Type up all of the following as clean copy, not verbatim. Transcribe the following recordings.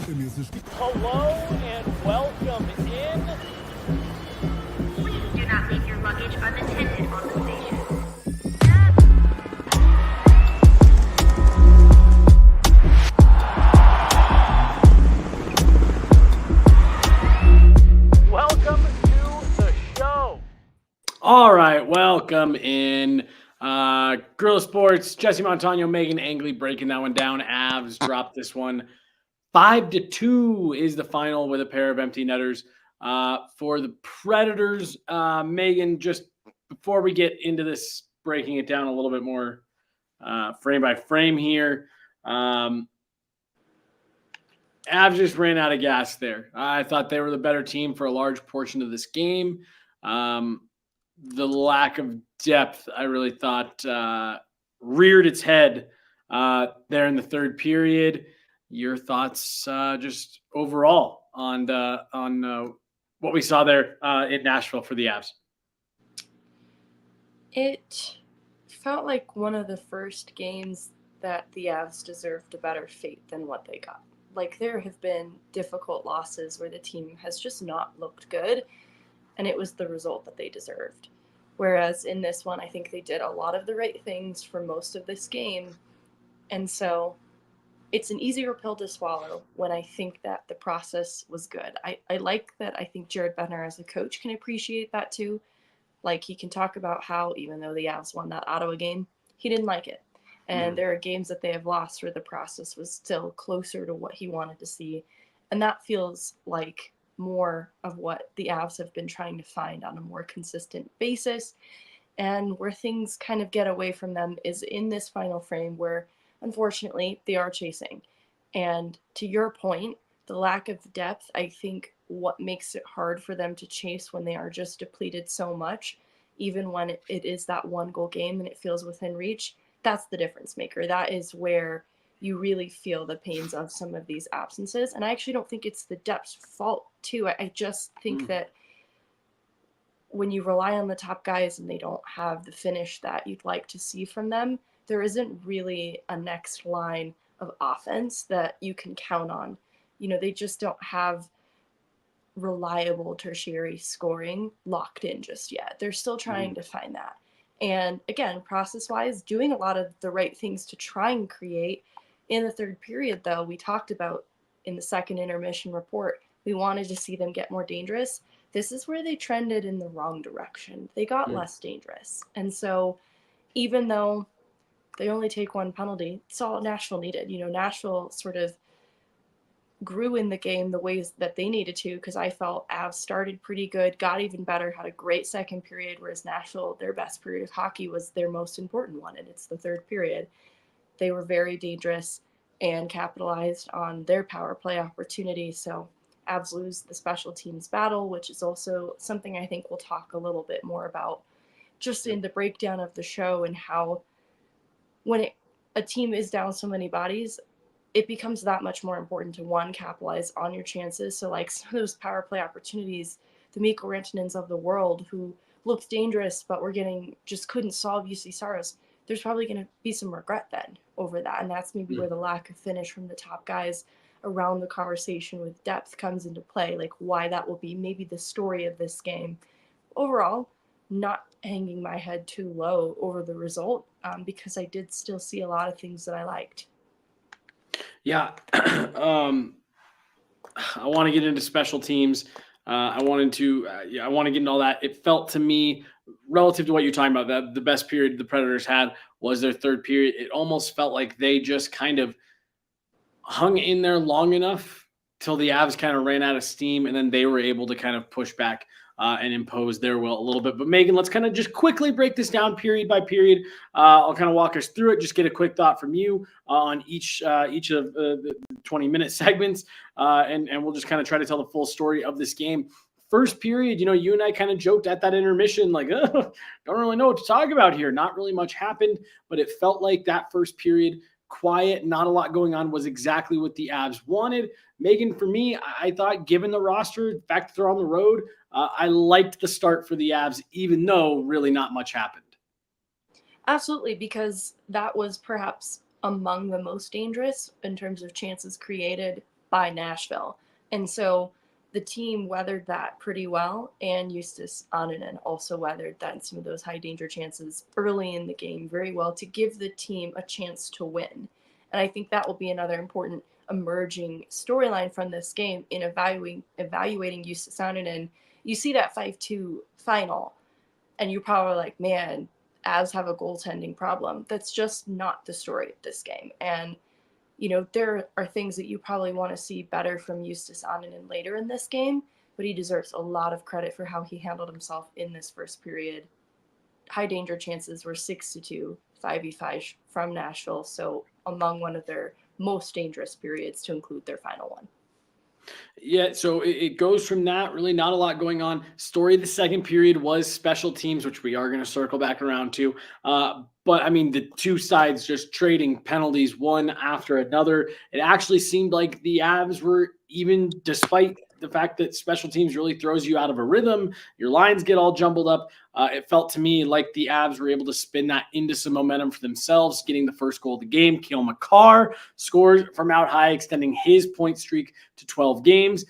Hello and welcome in. Please do not leave your luggage unattended on the station. Welcome to the show. All right, welcome in. Guerilla Sports, Jesse Montano, Meghan Angley breaking that one down. Avs dropped this one. 5-2 is the final with a pair of empty netters for the Predators. Meghan, just before we get into this, breaking it down a little bit more frame by frame here. Avs just ran out of gas there. I thought they were the better team for a large portion of this game. The lack of depth, I really thought, reared its head there in the third period. Your thoughts just overall on what we saw there in Nashville for the Avs? It felt like one of the first games that the Avs deserved a better fate than what they got. Like, there have been difficult losses where the team has just not looked good, and it was the result that they deserved. Whereas in this one, I think they did a lot of the right things for most of this game. And so it's an easier pill to swallow when I think that the process was good. I like that. I think Jared Bednar as a coach can appreciate that too. Like, he can talk about how even though the Avs won that Ottawa game, he didn't like it. And there are games that they have lost where the process was still closer to what he wanted to see. And that feels like more of what the Avs have been trying to find on a more consistent basis. And where things kind of get away from them is in this final frame where, unfortunately, they are chasing. And to your point, the lack of depth, I think what makes it hard for them to chase when they are just depleted so much, even when it is that one goal game and it feels within reach, that's the difference maker. That is where you really feel the pains of some of these absences. And I actually don't think it's the depth's fault too. I just think that when you rely on the top guys and they don't have the finish that you'd like to see from them, there isn't really a next line of offense that you can count on. You know, they just don't have reliable tertiary scoring locked in just yet. They're still trying to find that. And again, process-wise, doing a lot of the right things to try and create. In the third period, though, we talked about in the second intermission report, we wanted to see them get more dangerous. This is where they trended in the wrong direction. They got less dangerous. And so even though they only take one penalty, it's all Nashville needed. You know, Nashville sort of grew in the game the ways that they needed to, because I felt Avs started pretty good, got even better, had a great second period, whereas Nashville, their best period of hockey was their most important one, and it's the third period. They were very dangerous and capitalized on their power play opportunity. So Avs lose the special teams battle, which is also something I think we'll talk a little bit more about just in the breakdown of the show, and how when a team is down so many bodies, it becomes that much more important to, one, capitalize on your chances. So like some of those power play opportunities, the Mikko Rantanens of the world who looked dangerous but just couldn't solve UC Saros, there's probably going to be some regret then over that. And that's maybe where the lack of finish from the top guys around the conversation with depth comes into play, like why that will be maybe the story of this game. Overall, not hanging my head too low over the result, because I did still see a lot of things that I liked. Yeah. I want to get into special teams. I want to get into all that. It felt to me, relative to what you're talking about, that the best period the Predators had was their third period. It almost felt like they just kind of hung in there long enough till the Avs kind of ran out of steam, and then they were able to kind of push back and impose their will a little bit. But Meghan, let's kind of just quickly break this down period by period. I'll kind of walk us through it, just get a quick thought from you on each of the 20-minute segments, and we'll just kind of try to tell the full story of this game. First period, you and I kind of joked at that intermission, like, don't really know what to talk about here. Not really much happened, but it felt like that first period, quiet, not a lot going on, was exactly what the Avs wanted. Meghan, for me, I thought, given the roster, the fact that they're on the road, I liked the start for the Avs, even though really not much happened. Absolutely, because that was perhaps among the most dangerous in terms of chances created by Nashville. And so the team weathered that pretty well, and Justus Annunen also weathered that and some of those high danger chances early in the game very well to give the team a chance to win. And I think that will be another important emerging storyline from this game in evaluating Justus Annunen. You see that 5-2 final, and you're probably like, man, Avs have a goaltending problem. That's just not the story of this game. And there are things that you probably want to see better from Justus Annunen later in this game, but he deserves a lot of credit for how he handled himself in this first period. High danger chances were 6-2, 5v5 from Nashville, so among one of their most dangerous periods to include their final one. Yeah, so it goes from that, really not a lot going on. Story of the second period was special teams, which we are going to circle back around to. But I mean, the two sides just trading penalties one after another. It actually seemed like the Avs were even, despite the fact that special teams really throws you out of a rhythm. Your lines get all jumbled up. It felt to me like the Avs were able to spin that into some momentum for themselves, getting the first goal of the game. Cale Makar scores from out high, extending his point streak to 12 games.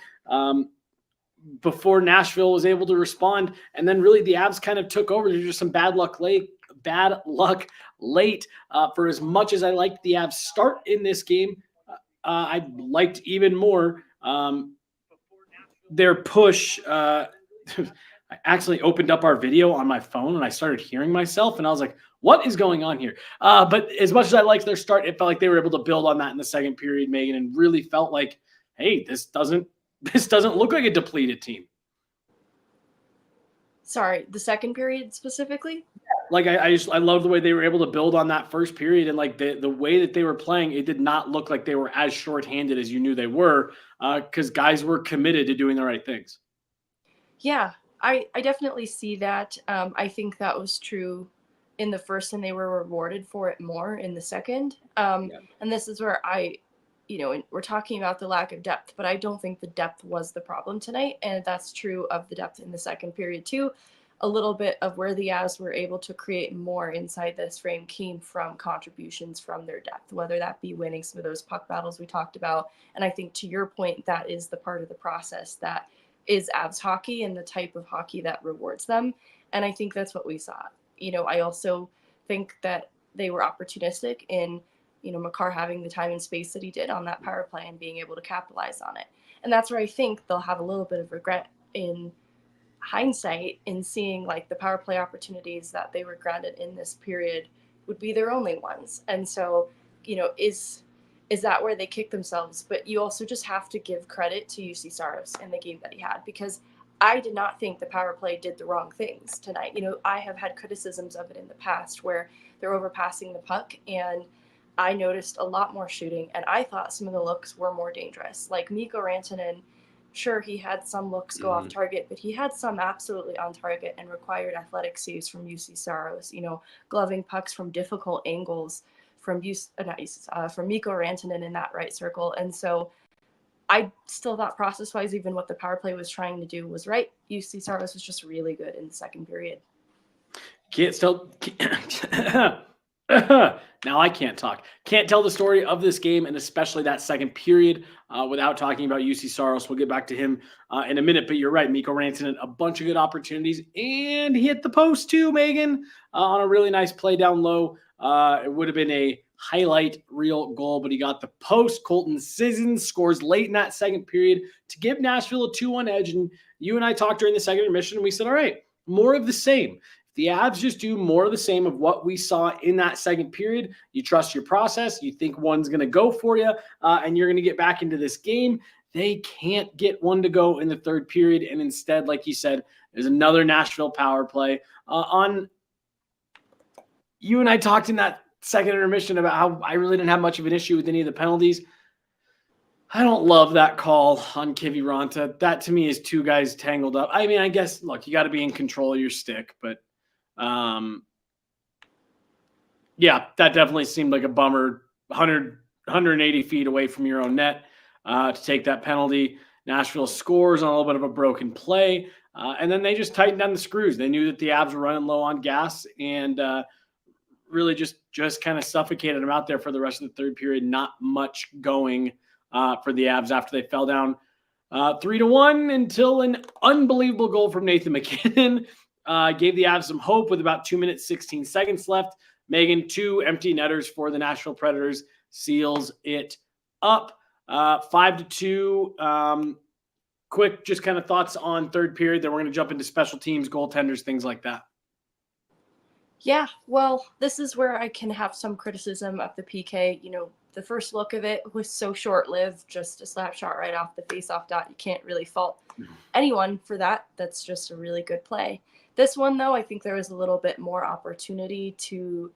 Before Nashville was able to respond, and then really the Avs kind of took over. There's just some bad luck late. For as much as I liked the Avs start in this game, I liked even more their push. I accidentally opened up our video on my phone and I started hearing myself, and I was like, what is going on here? But as much as I liked their start, it felt like they were able to build on that in the second period, Megan, and really felt like, hey, this doesn't look like a depleted team. Sorry, the second period specifically? Like I love the way they were able to build on that first period, and like the way that they were playing, it did not look like they were as shorthanded as you knew they were, because guys were committed to doing the right things. Yeah, I definitely see that. I think that was true in the first, and they were rewarded for it more in the second. And this is where we're talking about the lack of depth, but I don't think the depth was the problem tonight. And that's true of the depth in the second period too. A little bit of where the Avs were able to create more inside this frame came from contributions from their depth, whether that be winning some of those puck battles we talked about. And I think to your point, that is the part of the process that is Avs hockey and the type of hockey that rewards them. And I think that's what we saw. I also think that they were opportunistic in Makar having the time and space that he did on that power play and being able to capitalize on it. And that's where I think they'll have a little bit of regret in hindsight in seeing like the power play opportunities that they were granted in this period would be their only ones. And so, is that where they kick themselves? But you also just have to give credit to UC Saros in the game that he had, because I did not think the power play did the wrong things tonight. I have had criticisms of it in the past where they're overpassing the puck, and I noticed a lot more shooting, and I thought some of the looks were more dangerous. Like Mikko Rantanen, sure, he had some looks go off target, but he had some absolutely on target and required athletic saves from UC Saros, gloving pucks from difficult angles from Mikko Rantanen in that right circle. And so I still thought process-wise, even what the power play was trying to do was right. UC Saros was just really good in the second period. Now I can't talk. Can't tell the story of this game, and especially that second period, without talking about UC Saros. We'll get back to him in a minute, but you're right. Mikko Rantanen, a bunch of good opportunities, and he hit the post too, Megan, on a really nice play down low. It would have been a highlight reel goal, but he got the post. Colton Sissons scores late in that second period to give Nashville a 2-1 edge, and you and I talked during the second intermission, and we said, all right, more of the same. The Avs just do more of the same of what we saw in that second period. You trust your process. You think one's going to go for you, and you're going to get back into this game. They can't get one to go in the third period, and instead, like you said, there's another Nashville power play. You and I talked in that second intermission about how I really didn't have much of an issue with any of the penalties. I don't love that call on Kiviranta. That to me is two guys tangled up. I mean, I guess, look, you got to be in control of your stick, but yeah, that definitely seemed like a bummer. 180 feet away from your own net to take that penalty. Nashville scores on a little bit of a broken play, and then they just tightened down the screws. They knew that the Avs were running low on gas, and really just kind of suffocated them out there for the rest of the third period. Not much going for the Avs after they fell down 3-1 until an unbelievable goal from Nathan MacKinnon gave the Avs some hope with about 2 minutes, 16 seconds left. Meghan, 2 empty netters for the Nashville Predators, seals it up 5-2. Quick, just kind of thoughts on third period. Then we're going to jump into special teams, goaltenders, things like that. Yeah, well, this is where I can have some criticism of the PK. The first look of it was so short-lived, just a slap shot right off the face-off dot. You can't really fault anyone for that. That's just a really good play. This one, though, I think there was a little bit more opportunity to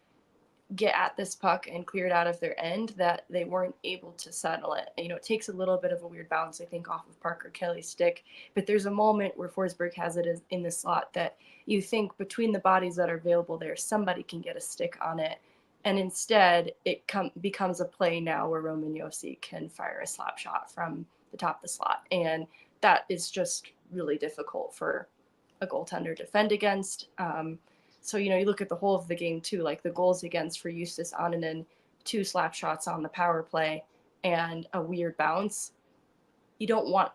get at this puck and clear it out of their end that they weren't able to settle it. It takes a little bit of a weird bounce, I think, off of Parker Kelly's stick, but there's a moment where Forsberg has it in the slot that you think between the bodies that are available there, somebody can get a stick on it. And instead, it becomes a play now where Roman Josi can fire a slap shot from the top of the slot. And that is just really difficult for a goaltender to defend against. So, you look at the whole of the game, too, like the goals against for Justus Annunen, 2 slap shots on the power play and a weird bounce. You don't want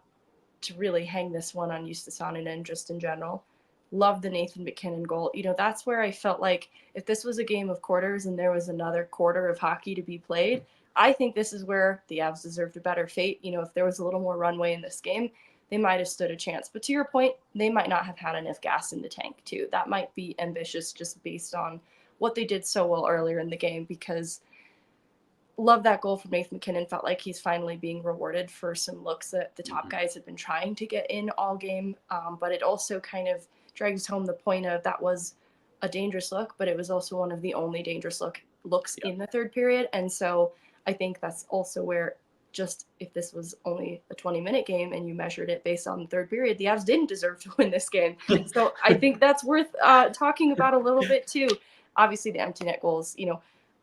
to really hang this one on Justus Annunen just in general. Love the Nathan MacKinnon goal. That's where I felt like if this was a game of quarters and there was another quarter of hockey to be played, I think this is where the Avs deserved a better fate. If there was a little more runway in this game, they might have stood a chance. But to your point, they might not have had enough gas in the tank, too. That might be ambitious just based on what they did so well earlier in the game, because love that goal from Nathan MacKinnon. Felt like he's finally being rewarded for some looks that the top guys have been trying to get in all game. But it also kind of drags home the point of that was a dangerous look, but it was also one of the only dangerous looks in the third period. And so I think that's also where, just if this was only a 20-minute game and you measured it based on the third period, the Avs didn't deserve to win this game. So I think that's worth talking about a little bit too. Obviously the empty net goals,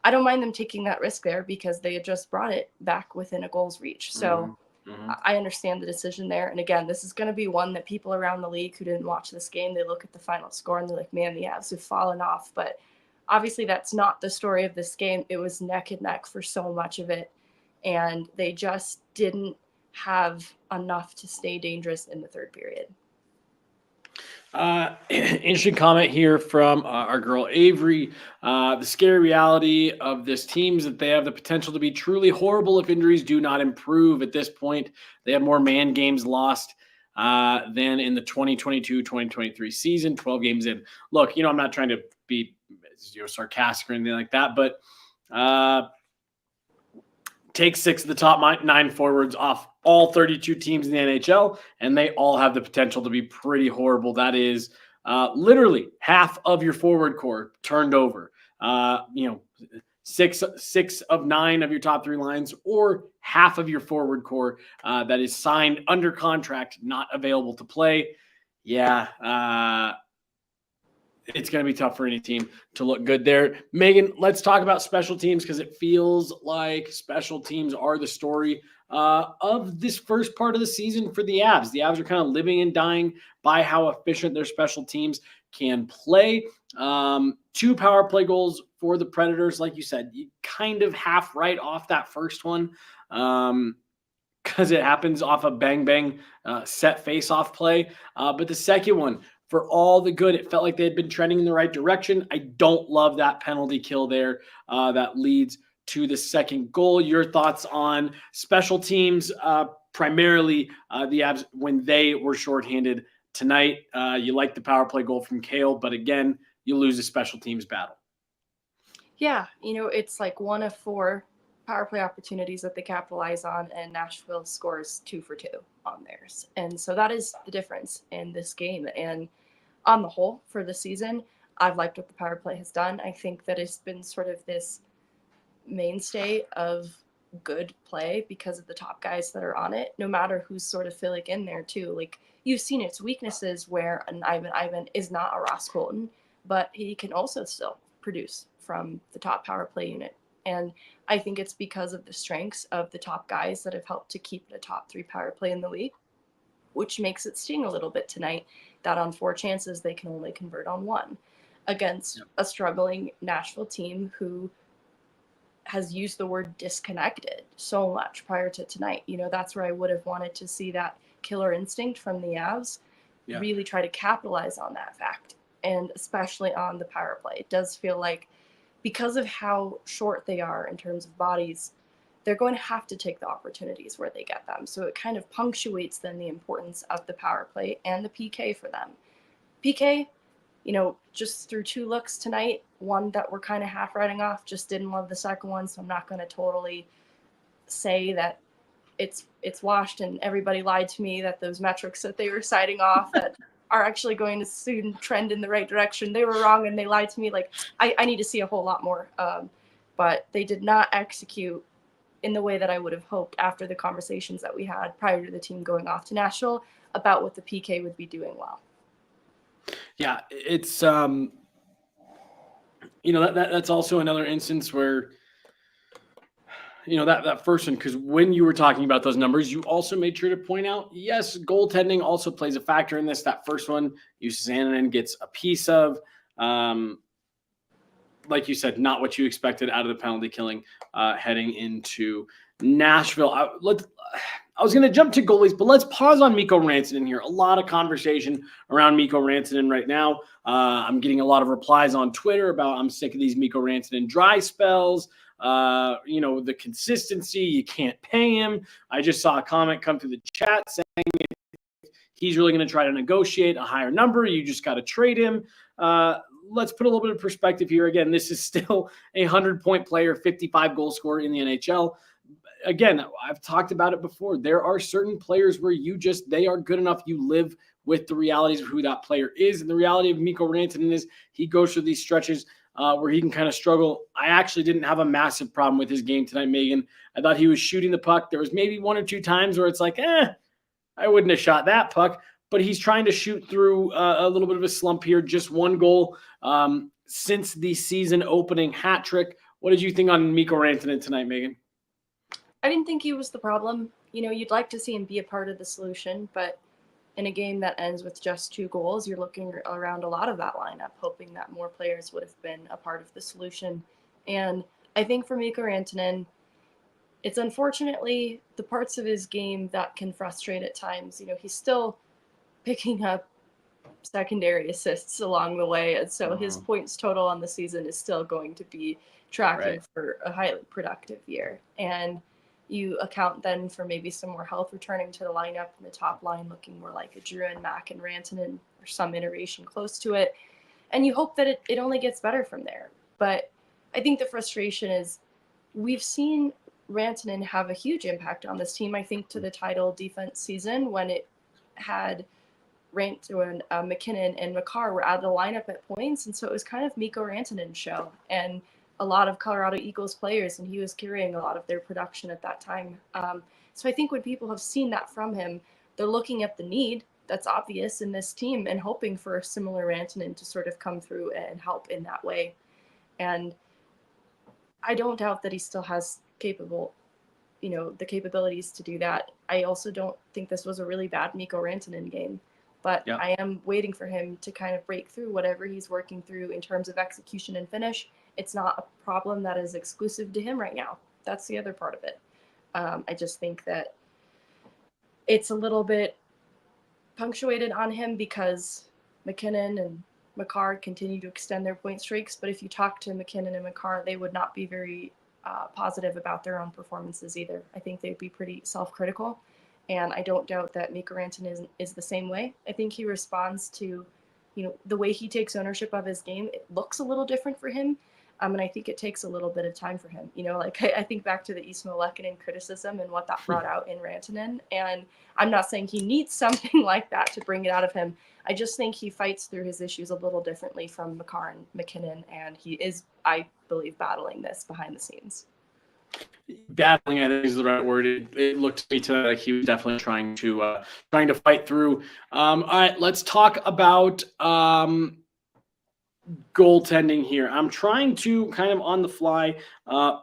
I don't mind them taking that risk there because they had just brought it back within a goal's reach. So I understand the decision there. And again, this is going to be one that people around the league who didn't watch this game, they look at the final score and they're like, man, the Avs have fallen off. But obviously that's not the story of this game. It was neck and neck for so much of it. And they just didn't have enough to stay dangerous in the third period. Interesting comment here from our girl Avery. The scary reality of this team is that they have the potential to be truly horrible if injuries do not improve. At this point, they have more man games lost than in the 2022-2023 season, 12 games in. Look, I'm not trying to be sarcastic or anything like that, but take 6 of the top 9 forwards off all 32 teams in the NHL, and they all have the potential to be pretty horrible. That is literally half of your forward core turned over. 6 of 9 of your top 3 lines, or half of your forward core that is signed under contract, not available to play. Yeah, it's going to be tough for any team to look good there. Megan, let's talk about special teams because it feels like special teams are the story of this first part of the season for the Avs. The Avs are kind of living and dying by how efficient their special teams can play. 2 power play goals for the Predators. Like you said, you kind of half right off that first one because it happens off a bang set face-off play. But the second one, for all the good, it felt like they had been trending in the right direction. I don't love that penalty kill there that leads to the second goal. Your thoughts on special teams, primarily the Avs when they were shorthanded tonight? You like the power play goal from Kale, but again, you lose a special teams battle. Yeah, it's like 1 of 4 power play opportunities that they capitalize on, and Nashville scores 2 for 2 on theirs. And so that is the difference in this game. And on the whole, for the season, I've liked what the power play has done. I think that it's been sort of this mainstay of good play because of the top guys that are on it, no matter who's sort of filling in there too. Like, you've seen its weaknesses where an Ivan is not a Ross Colton, but he can also still produce from the top power play unit. And I think it's because of the strengths of the top guys that have helped to keep the top 3 power play in the league, which makes it sting a little bit tonight that on 4 chances they can only convert on 1 against a struggling Nashville team who has used the word disconnected so much prior to tonight. That's where I would have wanted to see that killer instinct from the Avs really try to capitalize on that fact, and especially on the power play. It does feel like, because of how short they are in terms of bodies, they're going to have to take the opportunities where they get them. So it kind of punctuates then the importance of the power play and the PK for them. PK, just through 2 looks tonight, one that we're kind of half writing off, just didn't love the second one, so I'm not going to totally say that it's washed and everybody lied to me that those metrics that they were citing off that are actually going to soon trend in the right direction, they were wrong and they lied to me. Like, I need to see a whole lot more. But they did not execute in the way that I would have hoped after the conversations that we had prior to the team going off to Nashville about what the PK would be doing well. Yeah, it's that's also another instance where that first one, because when you were talking about those numbers, you also made sure to point out, yes, goaltending also plays a factor in this. That first one, Saros gets a piece of, like you said, not what you expected out of the penalty killing heading into Nashville. I was going to jump to goalies, but let's pause on Mikko Rantanen here. A lot of conversation around Mikko Rantanen right now. I'm getting a lot of replies on Twitter about I'm sick of these Mikko Rantanen dry spells. The consistency, you can't pay him. I just saw a comment come through the chat saying he's really going to try to negotiate a higher number. You just got to trade him. Let's put a little bit of perspective here. Again, this is still a 100-point player, 55 goal scorer in the NHL. Again, I've talked about it before. There are certain players where they are good enough. You live with the realities of who that player is. And the reality of Mikko Rantanen is he goes through these stretches where he can kind of struggle. I actually didn't have a massive problem with his game tonight, Megan. I thought he was shooting the puck. There was maybe 1 or 2 times where it's like, I wouldn't have shot that puck. But he's trying to shoot through a little bit of a slump here. Just 1 goal since the season opening hat trick. What did you think on Mikko Rantanen tonight, Megan? I didn't think he was the problem. You'd like to see him be a part of the solution, but in a game that ends with just 2 goals, you're looking around a lot of that lineup, hoping that more players would have been a part of the solution. And I think for Mikko Rantanen, it's unfortunately the parts of his game that can frustrate at times. He's still picking up secondary assists along the way, and so his points total on the season is still going to be tracking for a highly productive year. And you account then for maybe some more health returning to the lineup, and the top line looking more like a Drouin, Mack, and Rantanen, or some iteration close to it. And you hope that it only gets better from there. But I think the frustration is we've seen Rantanen have a huge impact on this team, I think, to the title defense season when it had Rantanen, McKinnon, and Makar were out of the lineup at points. And so it was kind of Mikko Rantanen's show. And a lot of Colorado Eagles players, and he was carrying a lot of their production at that time. So I think when people have seen that from him, they're looking at the need that's obvious in this team and hoping for a similar Rantanen to sort of come through and help in that way. And I don't doubt that he still has the capabilities to do that. I also don't think this was a really bad Mikko Rantanen game, but I am waiting for him to kind of break through whatever he's working through in terms of execution and finish. It's not a problem that is exclusive to him right now. That's the other part of it. I just think that it's a little bit punctuated on him because McKinnon and Makar continue to extend their point streaks. But if you talk to McKinnon and Makar, they would not be very positive about their own performances either. I think they'd be pretty self-critical. And I don't doubt that Mikko Rantanen is the same way. I think he responds to, the way he takes ownership of his game. It looks a little different for him. And I think it takes a little bit of time for him. I think back to the Ismo Lehkonen criticism and what that brought out in Rantanen. And I'm not saying he needs something like that to bring it out of him. I just think he fights through his issues a little differently from Makar and McKinnon. And he is, I believe, battling this behind the scenes. Battling, I think, is the right word. It looked to me tonight like he was definitely trying to fight through. All right, let's talk about goaltending here. I'm trying to kind of on the fly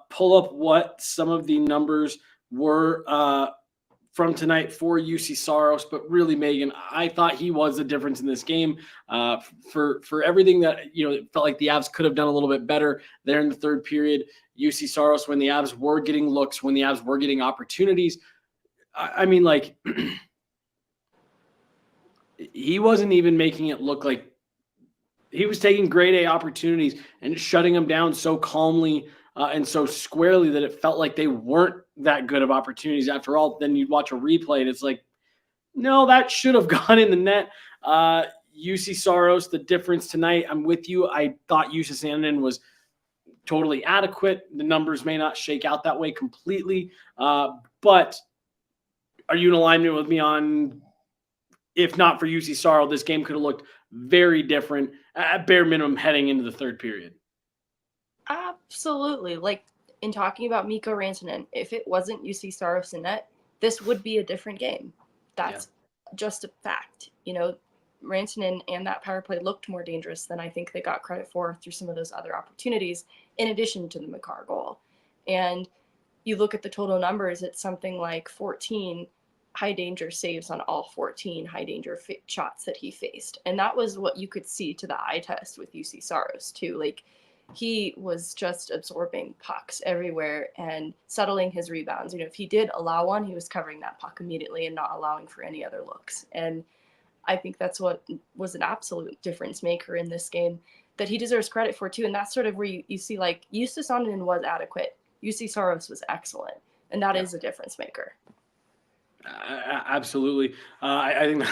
pull up what some of the numbers were from tonight for UC Saros, but really, Megan, I thought he was the difference in this game. For everything that, it felt like the Avs could have done a little bit better there in the third period. UC Saros, when the Avs were getting looks, when the Avs were getting opportunities, I mean, like, he wasn't even making it look like he was taking grade A opportunities and shutting them down so calmly and so squarely that it felt like they weren't that good of opportunities after all. Then you'd watch a replay and it's like, no, that should have gone in the net. UC Saros, the difference tonight, I'm with you. I thought UC Sandin was totally adequate. The numbers may not shake out that way completely. But are you in alignment with me on, if not for UC Saros, this game could have looked very different at bare minimum heading into the third period? Absolutely. Like, in talking about Mikko Rantanen, if it wasn't UC Saros in net, this would be a different game. That's just a fact. Rantanen and that power play looked more dangerous than I think they got credit for through some of those other opportunities, in addition to the Makar goal. And you look at the total numbers, it's something like 14 high danger saves on all 14 high danger shots that he faced. And that was what you could see to the eye test with UC Saros too. Like, he was just absorbing pucks everywhere and settling his rebounds. If he did allow one, he was covering that puck immediately and not allowing for any other looks. And I think that's what was an absolute difference maker in this game that he deserves credit for too. And that's sort of where you see, like, Justus Sandin was adequate. UC Saros was excellent. And that is a difference maker. Absolutely. I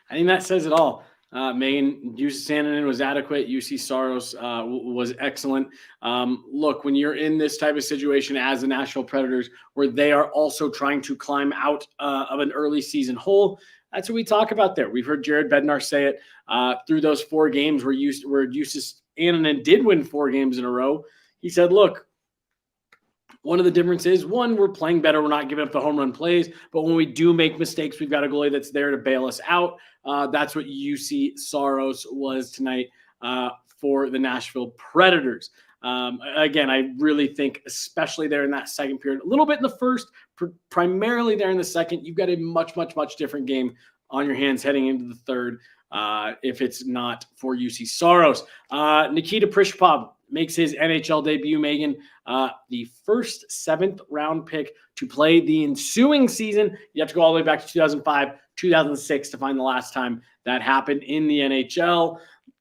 think that says it all. Megan, UC Sandin was adequate. UC Saros was excellent. Look, when you're in this type of situation as the Nashville Predators, where they are also trying to climb out of an early season hole, that's what we talk about there. We've heard Jared Bednar say it through those 4 games where UC Sandin did win 4 games in a row. He said, look, one of the differences, one, we're playing better. We're not giving up the home run plays. But when we do make mistakes, we've got a goalie that's there to bail us out. That's what UC Saros was tonight for the Nashville Predators. Again, I really think, especially there in that second period, a little bit in the first, primarily there in the second, you've got a much, much, much different game on your hands heading into the third if it's not for UC Saros. Nikita Prishpov makes his NHL debut, Megan, the first 7th round pick to play the ensuing season. You have to go all the way back to 2005, 2006 to find the last time that happened in the NHL.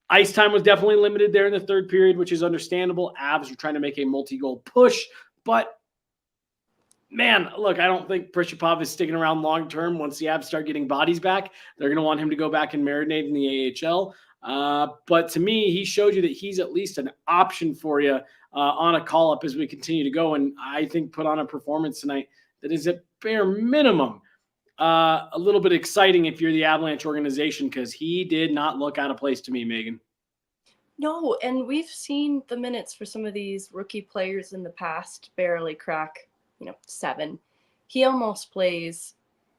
Ice time was definitely limited there in the third period, which is understandable. Avs were trying to make a multi-goal push, but man, look, I don't think Prishpov is sticking around long-term. Once the Avs start getting bodies back, they're going to want him to go back and marinate in the AHL. But to me, he showed you that he's at least an option for you on a call-up as we continue to go. And I think put on a performance tonight that is at bare minimum a little bit exciting if you're the Avalanche organization, because he did not look out of place to me, Megan. No, and we've seen the minutes for some of these rookie players in the past barely crack, 7. He almost plays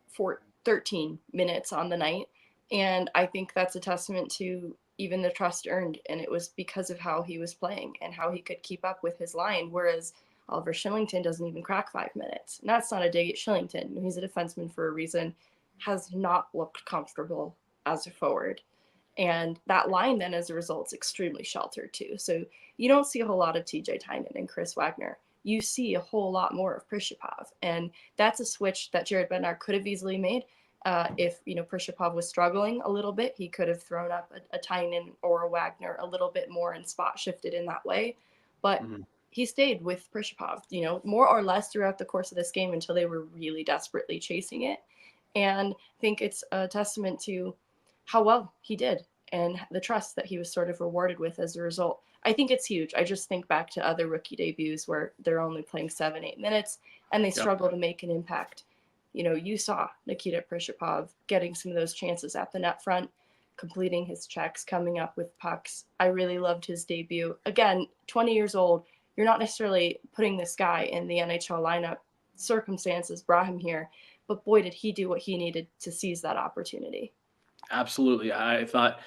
for 13 minutes on the night. And I think that's a testament to even the trust earned. And it was because of how he was playing and how he could keep up with his line. Whereas Oliver Shillington doesn't even crack 5 minutes. And that's not a dig at Shillington. He's a defenseman for a reason, has not looked comfortable as a forward. And that line then, as a result, is extremely sheltered too. So you don't see a whole lot of TJ Tynan and Chris Wagner. You see a whole lot more of Prishpov. And that's a switch that Jared Bednar could have easily made. If Prishpov was struggling a little bit, he could have thrown up a Tynan or a Wagner a little bit more and spot shifted in that way. But he stayed with Prishpov, more or less throughout the course of this game until they were really desperately chasing it. And I think it's a testament to how well he did and the trust that he was sort of rewarded with as a result. I think it's huge. I just think back to other rookie debuts where they're only playing 7-8 minutes and they struggle to make an impact. You saw Nikita Prishpov getting some of those chances at the net front, completing his checks, coming up with pucks. I really loved his debut. Again, 20 years old, you're not necessarily putting this guy in the NHL lineup. Circumstances brought him here, but boy, did he do what he needed to seize that opportunity. Absolutely. I thought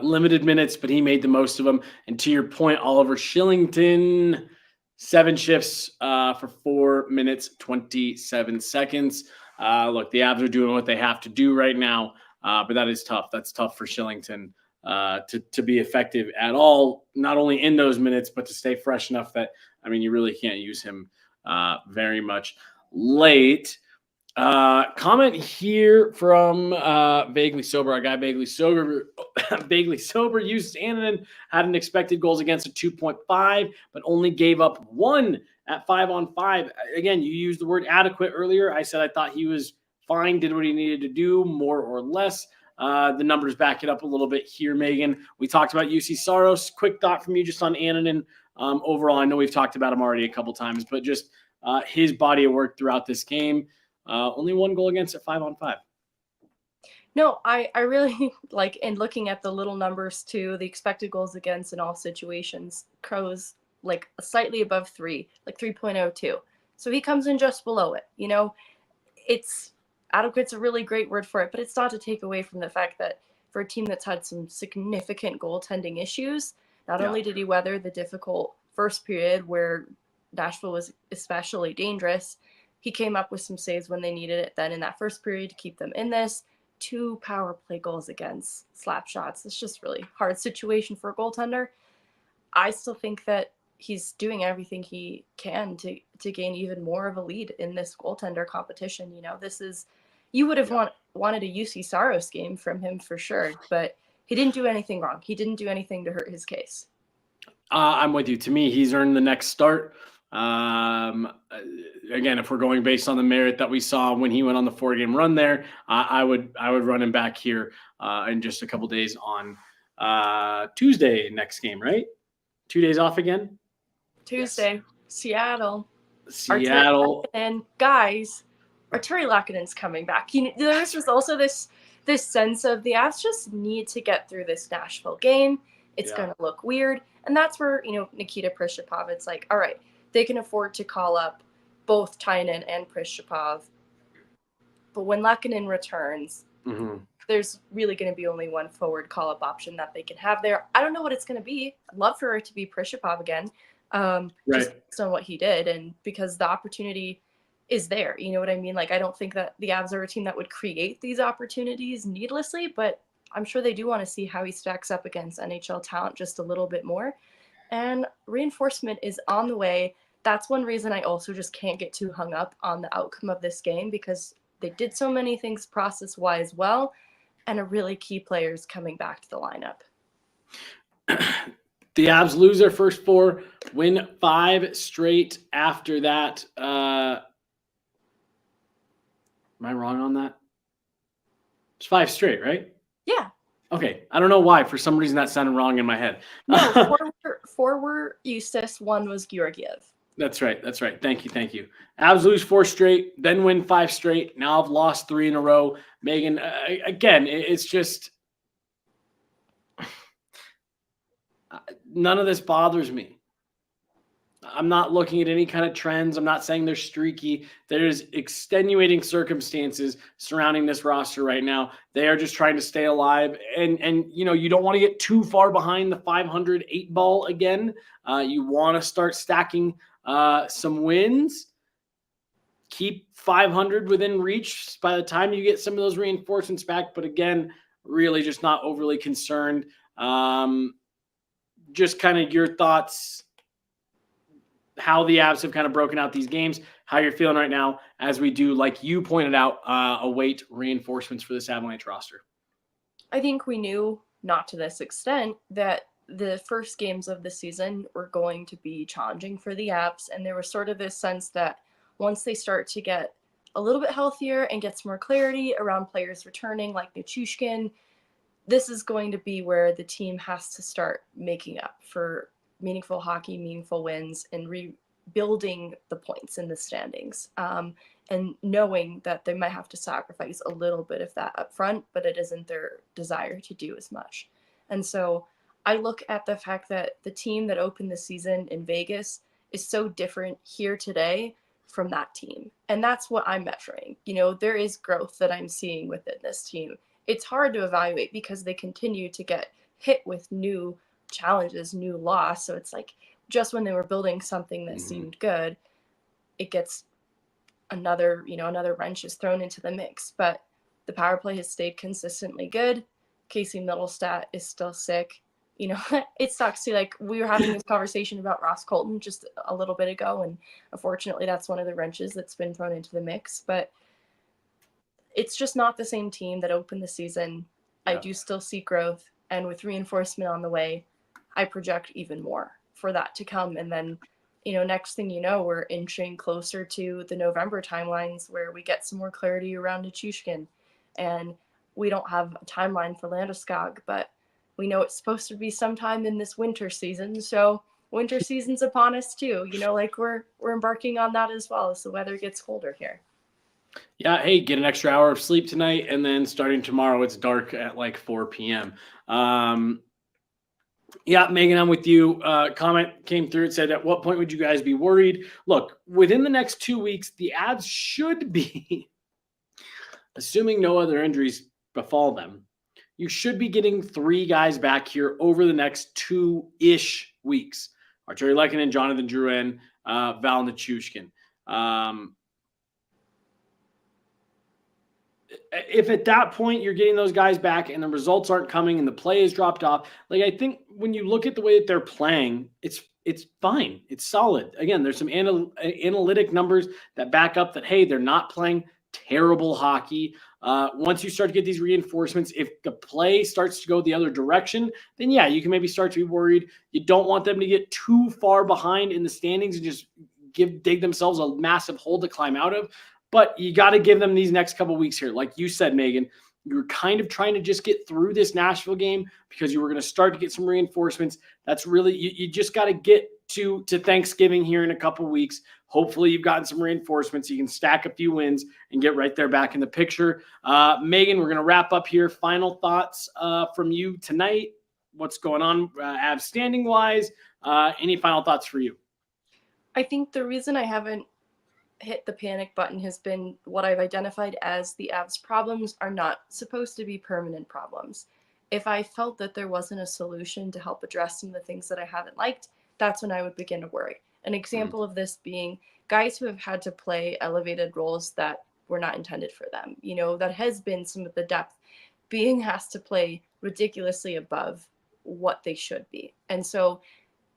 limited minutes, but he made the most of them. And to your point, Oliver Shillington, 7 shifts for 4 minutes, 27 seconds. Look, the Avs are doing what they have to do right now, but that is tough. That's tough for Shillington to be effective at all, not only in those minutes, but to stay fresh enough that, I mean, you really can't use him very much late. Comment here from Vaguely Sober. Our guy Vaguely Sober uses Annunen, had an expected goals against of 2.5, but only gave up 1 at 5-on-5. Again, you used the word adequate earlier. I said I thought he was fine, did what he needed to do, more or less. The numbers back it up a little bit here, Megan. We talked about UC Saros. Quick thought from you just on Annunen. Overall, I know we've talked about him already a couple times, but just his body of work throughout this game. Only 1 goal against at 5-on-5. No, I really like, and looking at the little numbers too, the expected goals against in all situations, Crow's like slightly above 3, like 3.02. So he comes in just below it. You know, it's adequate's a really great word for it, but it's not to take away from the fact that for a team that's had some significant goaltending issues, not only did he weather the difficult first period where Nashville was especially dangerous, he came up with some saves when they needed it then in that first period to keep them in this. 2 power play goals against slap shots. It's just really hard situation for a goaltender. I still think that he's doing everything he can to gain even more of a lead in this goaltender competition. You know, this is, you would have wanted a UC Saros game from him for sure, but he didn't do anything wrong. He didn't do anything to hurt his case. I'm with you. To me, he's earned the next start. Again, if we're going based on the merit that we saw when he went on the 4-game run there, I would run him back here in just a couple days on Tuesday next game, right? 2 days off again? Tuesday, yes. Seattle. And guys, Arturi Lakinen's coming back. There's just also this sense of the Avs just need to get through this Nashville game. It's going to look weird. And that's where, Nikita Prishapov, it's like, all right, they can afford to call up both Tynan and Prishapov. But when Lakinen returns, there's really going to be only one forward call-up option that they can have there. I don't know what it's going to be. I'd love for it to be Prishapov again, just based on what he did, and because the opportunity is there. You know what I mean? Like, I don't think that the Avs are a team that would create these opportunities needlessly, but I'm sure they do want to see how he stacks up against NHL talent just a little bit more. And reinforcement is on the way. That's one reason I also just can't get too hung up on the outcome of this game, because they did so many things process-wise well, and a really key players coming back to the lineup. The Avs lose their first 4, win 5 straight after that. Am I wrong on that? It's 5 straight, right? Yeah. Okay. I don't know why. For some reason, that sounded wrong in my head. No, 4 were Eustace, 1 was Georgiev. That's right. Thank you. Avs lose 4 straight, then win 5 straight. Now I've lost 3 in a row. Megan, again, it's just none of this bothers me. I'm not looking at any kind of trends. I'm not saying they're streaky. There's extenuating circumstances surrounding this roster right now. They are just trying to stay alive. And you don't want to get too far behind the 508 ball again. You want to start stacking some wins. Keep 500 within reach by the time you get some of those reinforcements back. But again, really just not overly concerned. Just kind of your thoughts, how the Avs have kind of broken out these games, how you're feeling right now as we do, like you pointed out, await reinforcements for this Avalanche roster. I think we knew, not to this extent, that the first games of the season were going to be challenging for the Avs, and there was sort of this sense that once they start to get a little bit healthier and get some more clarity around players returning like Nichushkin, this is going to be where the team has to start making up for meaningful hockey, meaningful wins, and rebuilding the points in the standings. And knowing that they might have to sacrifice a little bit of that up front, but it isn't their desire to do as much. And so I look at the fact that the team that opened the season in Vegas is so different here today from that team. And that's what I'm measuring. There is growth that I'm seeing within this team. It's hard to evaluate because they continue to get hit with new challenges, new loss. So it's like just when they were building something that seemed good, it gets another wrench is thrown into the mix. But the power play has stayed consistently good. Casey Middlestat is still sick. It sucks too. Like, we were having this conversation about Ross Colton just a little bit ago, and unfortunately that's one of the wrenches that's been thrown into the mix. But it's just not the same team that opened the season. Yeah. I do still see growth, and with reinforcement on the way, I project even more for that to come. And then, next thing you know, we're inching closer to the November timelines where we get some more clarity around Nichushkin, and we don't have a timeline for Landeskog, but we know it's supposed to be sometime in this winter season. So winter season's upon us too. We're embarking on that as well as the weather gets colder here. Yeah. Hey, get an extra hour of sleep tonight. And then starting tomorrow, it's dark at like 4 p.m. Yeah, Megan, I'm with you. Comment came through. It said, at what point would you guys be worried? Look, within the next 2 weeks, the Avs should be, assuming no other injuries befall them, you should be getting 3 guys back here over the next 2-ish weeks. Arturi Lehkonen, Jonathan Drouin, Val Nichushkin. If at that point you're getting those guys back and the results aren't coming and the play is dropped off, like, I think when you look at the way that they're playing, it's fine. It's solid. Again, there's some analytic numbers that back up that, hey, they're not playing terrible hockey. Once you start to get these reinforcements, if the play starts to go the other direction, then yeah, you can maybe start to be worried. You don't want them to get too far behind in the standings and just dig themselves a massive hole to climb out of. But you got to give them these next couple of weeks here. Like you said, Megan, you were kind of trying to just get through this Nashville game because you were going to start to get some reinforcements. That's really, you just got to get to Thanksgiving here in a couple of weeks. Hopefully you've gotten some reinforcements. You can stack a few wins and get right there back in the picture. Megan, we're going to wrap up here. Final thoughts from you tonight. What's going on Avs standing wise? Any final thoughts for you? I think the reason I haven't hit the panic button has been what I've identified as the Avs problems are not supposed to be permanent problems. If I felt that there wasn't a solution to help address some of the things that I haven't liked, that's when I would begin to worry. An example of this being guys who have had to play elevated roles that were not intended for them. That has been some of the depth being asked to play ridiculously above what they should be. And so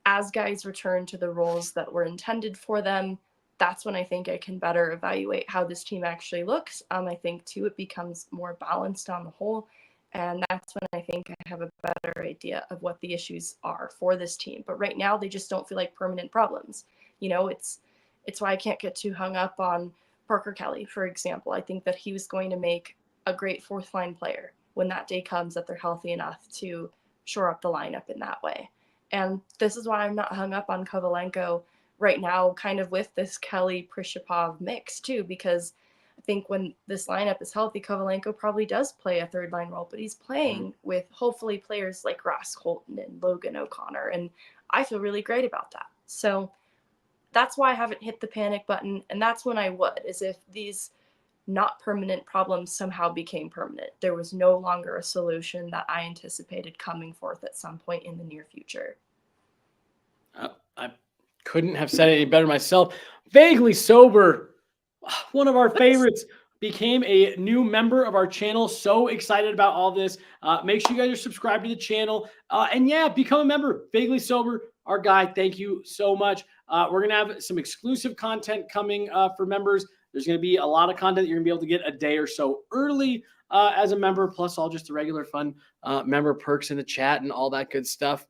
as guys return to the roles that were intended for them, that's when I think I can better evaluate how this team actually looks. I think, too, it becomes more balanced on the whole. And that's when I think I have a better idea of what the issues are for this team. But right now, they just don't feel like permanent problems. It's why I can't get too hung up on Parker Kelly, for example. I think that he was going to make a great fourth-line player when that day comes that they're healthy enough to shore up the lineup in that way. And this is why I'm not hung up on Kovalenko right now, kind of with this Kelly-Prishapov mix, too, because I think when this lineup is healthy, Kovalenko probably does play a third-line role, but he's playing with, hopefully, players like Ross Colton and Logan O'Connor, and I feel really great about that. So that's why I haven't hit the panic button, and that's when I would, is if these not permanent problems somehow became permanent. There was no longer a solution that I anticipated coming forth at some point in the near future. I couldn't have said it any better myself. Vaguely Sober, one of our favorites, became a new member of our channel. So excited about all this. Make sure you guys are subscribed to the channel. And yeah, become a member. Vaguely Sober, our guy. Thank you so much. We're going to have some exclusive content coming for members. There's going to be a lot of content you're going to be able to get a day or so early as a member, plus all just the regular fun member perks in the chat and all that good stuff.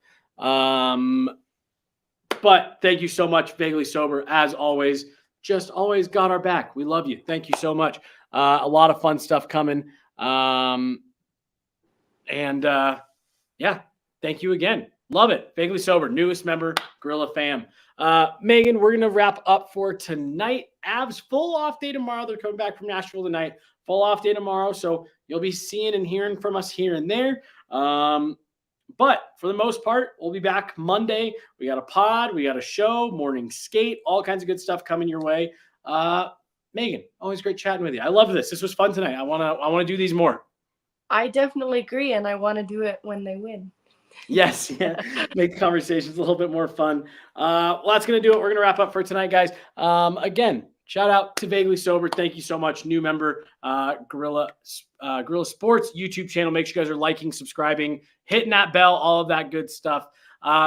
But thank you so much, Vaguely Sober, as always. Just always got our back. We love you. Thank you so much. A lot of fun stuff coming. Yeah, thank you again. Love it. Vaguely Sober, newest member, Guerilla fam. Megan, we're going to wrap up for tonight. Avs full off day tomorrow. They're coming back from Nashville tonight. Full off day tomorrow. So you'll be seeing and hearing from us here and there. But for the most part, we'll be back Monday. We got a pod, we got a show, morning skate, all kinds of good stuff coming your way. Megan, always great chatting with you. I love this. This was fun tonight. I want to do these more. I definitely agree, and I want to do it when they win. Yes, yeah. Make the conversations a little bit more fun. Well, that's going to do it. We're going to wrap up for tonight, guys. Again, Shout out to Vaguely Sober. Thank you so much. New member, Guerilla Sports YouTube channel. Make sure you guys are liking, subscribing, hitting that bell, all of that good stuff.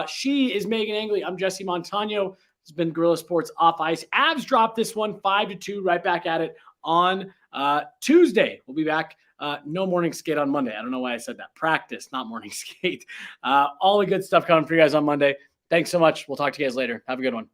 She is Meghan Angley. I'm Jesse Montano. It's been Guerilla Sports Off Ice. Avs dropped this one 5-2, right back at it on Tuesday. We'll be back. No morning skate on Monday. I don't know why I said that. Practice, not morning skate. All the good stuff coming for you guys on Monday. Thanks so much. We'll talk to you guys later. Have a good one.